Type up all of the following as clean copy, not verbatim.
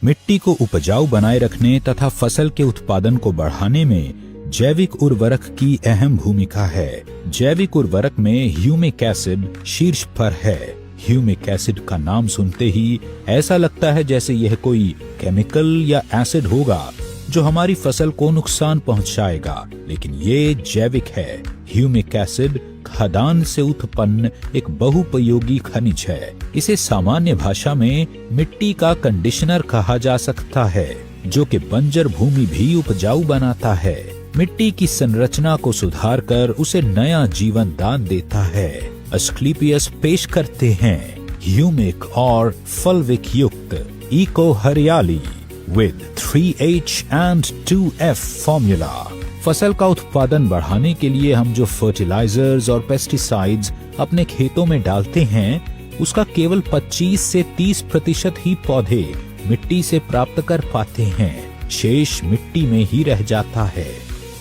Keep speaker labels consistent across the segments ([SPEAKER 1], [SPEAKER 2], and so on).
[SPEAKER 1] मिट्टी को उपजाऊ बनाए रखने तथा फसल के उत्पादन को बढ़ाने में जैविक उर्वरक की अहम भूमिका है। जैविक उर्वरक में ह्यूमिक एसिड शीर्ष पर है। ह्यूमिक एसिड का नाम सुनते ही ऐसा लगता है जैसे यह कोई केमिकल या एसिड होगा जो हमारी फसल को नुकसान पहुंचाएगा, लेकिन ये जैविक है। ह्यूमिक एसिड खदान से उत्पन्न एक बहुपयोगी खनिज है। इसे सामान्य भाषा में मिट्टी का कंडीशनर कहा जा सकता है, जो कि बंजर भूमि भी उपजाऊ बनाता है। मिट्टी की संरचना को सुधार कर उसे नया जीवन दान देता है। एस्क्लेपियस पेश करते हैं ह्यूमिक और फल्विक युक्त इको हरियाली with 3H and 2F formula. फसल का उत्पादन बढ़ाने के लिए हम जो फर्टिलाइजर्स और पेस्टिसाइड्स अपने खेतों में डालते हैं, उसका केवल 25 से 30% ही पौधे मिट्टी से प्राप्त कर पाते हैं। शेष मिट्टी में ही रह जाता है।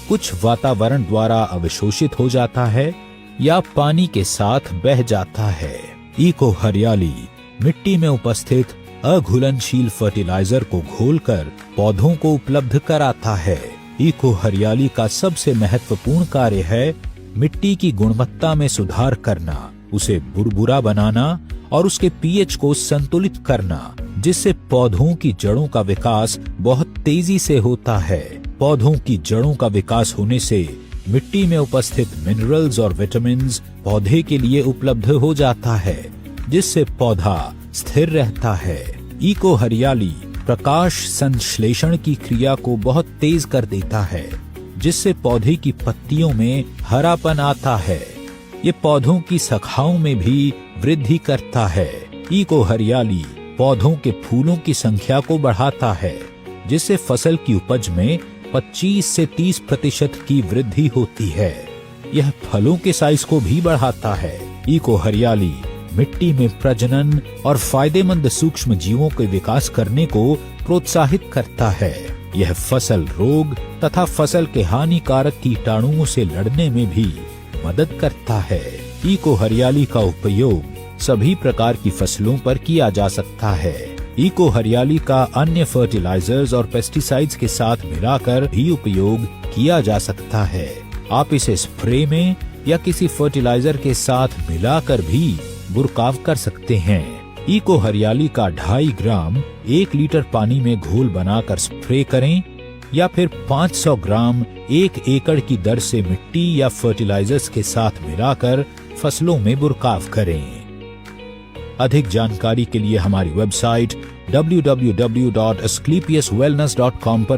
[SPEAKER 1] कुछ वातावरण द्वारा अवशोषित हो जाता है या पानी के साथ बह जाता है। इको हरियाली मिट्टी में उपस्थित अघुलनशील फर्टिलाइजर को घोलकर पौधों को उपलब्ध कराता है। इको हरियाली का सबसे महत्वपूर्ण कार्य है मिट्टी की गुणवत्ता में सुधार करना, उसे बुरबुरा बनाना और उसके पीएच को संतुलित करना, जिससे पौधों की जड़ों का विकास बहुत तेजी से होता है। पौधों की जड़ों का विकास होने से मिट्टी में उपस्थित मिनरल्स और विटामिन्स पौधे के लिए उपलब्ध हो जाता है, जिससे पौधा स्थिर रहता है। इको हरियाली प्रकाश संश्लेषण की क्रिया को बहुत तेज कर देता है, जिससे पौधे की पत्तियों में हरापन आता है। ये पौधों की शाखाओं में भी वृद्धि करता है। इको हरियाली पौधों के फूलों की संख्या को बढ़ाता है, जिससे फसल की उपज में 25 से 30% की वृद्धि होती है। यह फलों के साइज को भी बढ़ाता है। इको हरियाली मिट्टी में प्रजनन और फायदेमंद सूक्ष्म जीवों के विकास करने को प्रोत्साहित करता है। यह फसल रोग तथा फसल के हानिकारक कीटाणुओं से लड़ने में भी मदद करता है। इको हरियाली का उपयोग सभी प्रकार की फसलों पर किया जा सकता है। इको हरियाली का अन्य फर्टिलाइजर्स और पेस्टिसाइड्स के साथ मिलाकर भी उपयोग किया जा सकता है। आप इसे स्प्रे में या किसी फर्टिलाइजर के साथ मिलाकर भी बुरकाव कर सकते हैं। इको हरियाली का 2.5 ग्राम 1 लीटर पानी में घोल बनाकर स्प्रे करें या फिर 500 ग्राम 1 एकड़ की दर से मिट्टी या फर्टिलाइजर्स के साथ मिलाकर फसलों में बुरकाव करें। अधिक जानकारी के लिए हमारी वेबसाइट www.asclepiuswellness.com पर